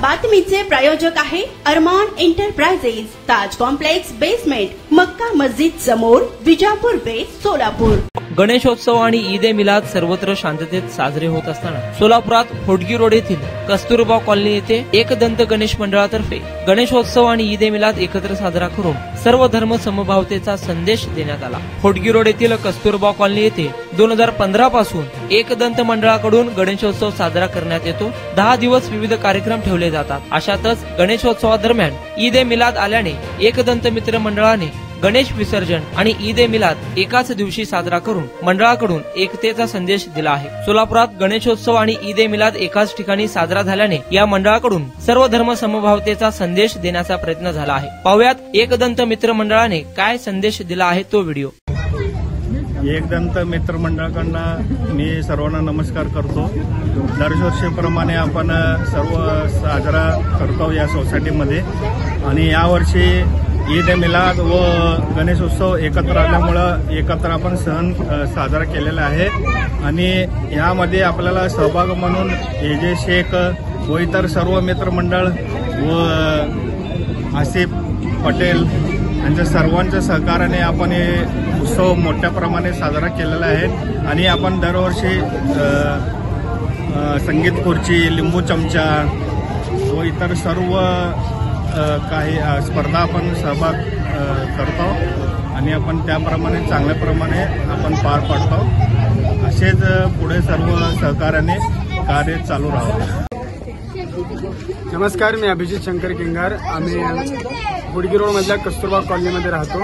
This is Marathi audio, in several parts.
बातमीचे प्रायोजक आहे अरमान एंटरप्राइजेस, ताज कॉम्प्लेक्स बेसमेंट, मक्का मस्जिद समोर, विजापूर बेस, सोलापूर। गणेशोत्सव आणि ईद ए मिलाद सर्वत्र शांततेत साजरे होत असताना सोलापुरात होडगी रोड येथील कस्तुरबा कॉलनी येथे एकदंत गणेश मंडळातर्फे गणेशोत्सव आणि ईद ए मिलाद एकत्र साजरा करून सर्व धर्म समभावतेचा संदेश देण्यात आला। होडगी रोड येथील कस्तुरबा कॉलनी येथे 2015 पासून एकदंत मंडळाकडून गणेशोत्सव साजरा करण्यात येतो। 10 दिवस विविध कार्यक्रम ठेवले जातात। अशातच गणेशोत्सवादरम्यान ईद ए मिलाद आल्याने एकदंत मित्र मंडळाने गणेश विसर्जन आणि ईद ए मिलाद एकाच दिवशी साजरा करून मंडळाकडून एकतेचा संदेश दिला आहे। सोलापुरात गणेशोत्सव आणि ईद ए मिलाद एकाच ठिकाणी साजरा झाल्याने या मंडळाकडून सर्व धर्म समभावतेचा संदेश देण्याचा प्रयत्न झाला आहे। पाहुयात एकदंत मित्र मंडळाने काय संदेश दिला आहे तो व्हिडिओ। एकदंत मित्र मंडळाकडून मी सर्वांना नमस्कार करतो। दरवर्षीप्रमाणे आपण सर्व साजरा करतो या सोसायटीमध्ये आणि यावर्षी ईद ए मिलाद व गणेशोत्सव एकत्र आल्यामुळे एकत्र आपण सण साजरा केलेला आहे आणि यामध्ये आपल्याला सहभाग म्हणून एजे शेख व इतर सर्व मित्रमंडळ व आसिफ पटेल यांच्या सर्वांच्या सहकार्याने आपण हे उत्सव मोठ्या प्रमाणे साजरा केलेला आहे आणि आपण दरवर्षी संगीत खुर्ची, लिंबू चमचा व इतर सर्व काही स्पर्धा आपण सहभाग करतो आणि आपण त्याप्रमाणे चांगल्या प्रमाणे आपण पार पाडतो। असेच पुढे सर्व सहकार्याने कार्य चालू राहतो। नमस्कार, मी अभिजित शंकर किंगार। आम्ही होडगी रोड मधल्या कस्तुरबा कॉलनीमध्ये राहतो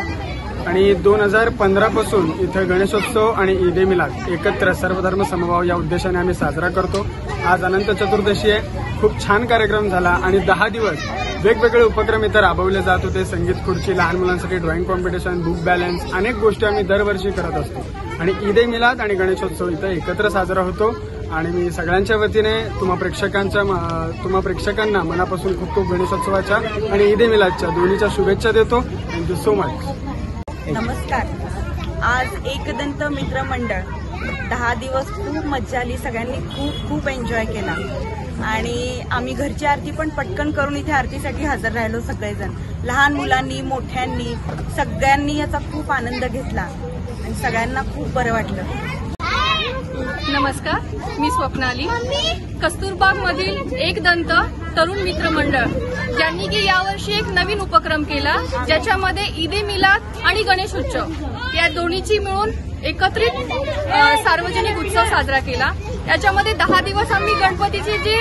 आणि 2015 पासून इथं गणेशोत्सव आणि ईद ए मिलाद एकत्र सर्वधर्म समभाव या उद्देशाने आम्ही साजरा करतो। आज अनंत चतुर्दशी आहे। खूप छान कार्यक्रम झाला आणि 10 दिवस वेगवेगळे उपक्रम इथं राबवले जात होते। संगीत खुर्ची, लहान मुलांसाठी ड्रॉइंग कॉम्पिटिशन, बुक बॅलन्स, अनेक गोष्टी आम्ही दरवर्षी करत असतो आणि ईद ए मिलाद आणि गणेशोत्सव इथं एकत्र साजरा होतो आणि मी सगळ्यांच्या वतीने तुम्हा प्रेक्षकांना मनापासून खूप खूप गणेशोत्सवाच्या आणि ईद ए मिलादच्या दोन्हीच्या शुभेच्छा देतो। Thank you so much. नमस्कार, आज एकदंत मित्र मंडळ 10 दिवस खूप मज्जा आली। सगळ्यांनी खूप खूप एन्जॉय केला आणि आम्ही घरची आरती पण पटकन करून इथे आरतीसाठी हजर राहिलो। सगळेजण, लहान मुलांनी, मोठ्यांनी, सगळ्यांनी याचा खूप आनंद घेतला आणि सगळ्यांना खूप बरं वाटलं। नमस्कार, मी स्वप्नाली, कस्तुरबाग मधील एकदंत तरुण मित्र मंडळ ज्यांनी की यावर्षी एक नवीन उपक्रम केला, ज्याच्यामध्ये ईद ए मिलाद आणि गणेशोत्सव या दोन्हीची मिळून एकत्रित सार्वजनिक उत्सव साजरा केला। याच्यामध्ये 10 दिवस आम्ही गणपतीचे जे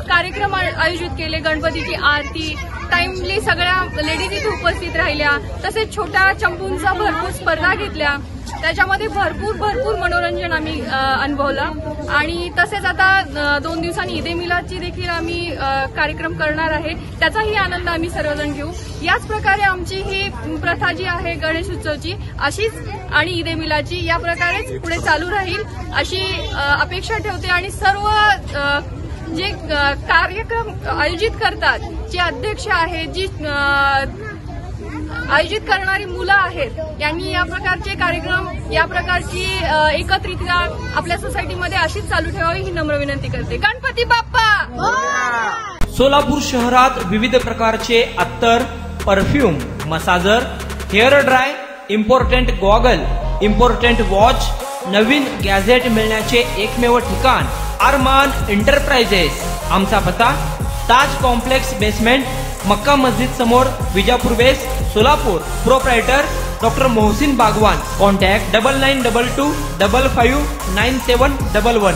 कार्यक्रम आयोजित केले, गणपतीची आरती, टाइमली सगळ्या लेडीज इथे उपस्थित राहिल्या, तसेच छोट्या चंपूंचा भरपूर स्पर्धा घेतल्या। त्याच्यामध्ये भरपूर मनोरंजन आम्ही अनुभवलं आणि तसेच आता 2 दिवसांनी ईद ए मिलादची देखील आम्ही कार्यक्रम करणार आहे, त्याचाही आनंद आम्ही सर्वजण घेऊ। याच प्रकारे आमची ही प्रथा जी आहे गणेशोत्सवची अशीच आणि ईद ए मिलादची या प्रकारेच पुढे चालू राहील अशी अपेक्षा ठेवते आणि सर्व जे कार्यक्रम आयोजित करतात, जे अध्यक्ष आहेत, जी आयोजित करणारी मुलं आहेत, यांनी या प्रकारचे कार्यक्रम, या प्रकारची एकत्रितता आपल्या सोसायटीमध्ये अशीच चालू ठेवावी ही नम्र विनंती करते। गणपती बाप्पा। सोलापूर शहरात विविध प्रकारचे अत्तर, perfume, massager, hair dry, important goggle, important watch, नवीन गॅझेट मिळण्याचे एकमेव ठिकाण अरमान एंटरप्राइजेस। आमचा पत्ता ताज कॉम्प्लेक्स बेसमेंट, मक्का मस्जिद समोर, Vijapur base, Solapur. Proprietor doctor Mohsin Bagwan. Contact 9922 55 9711।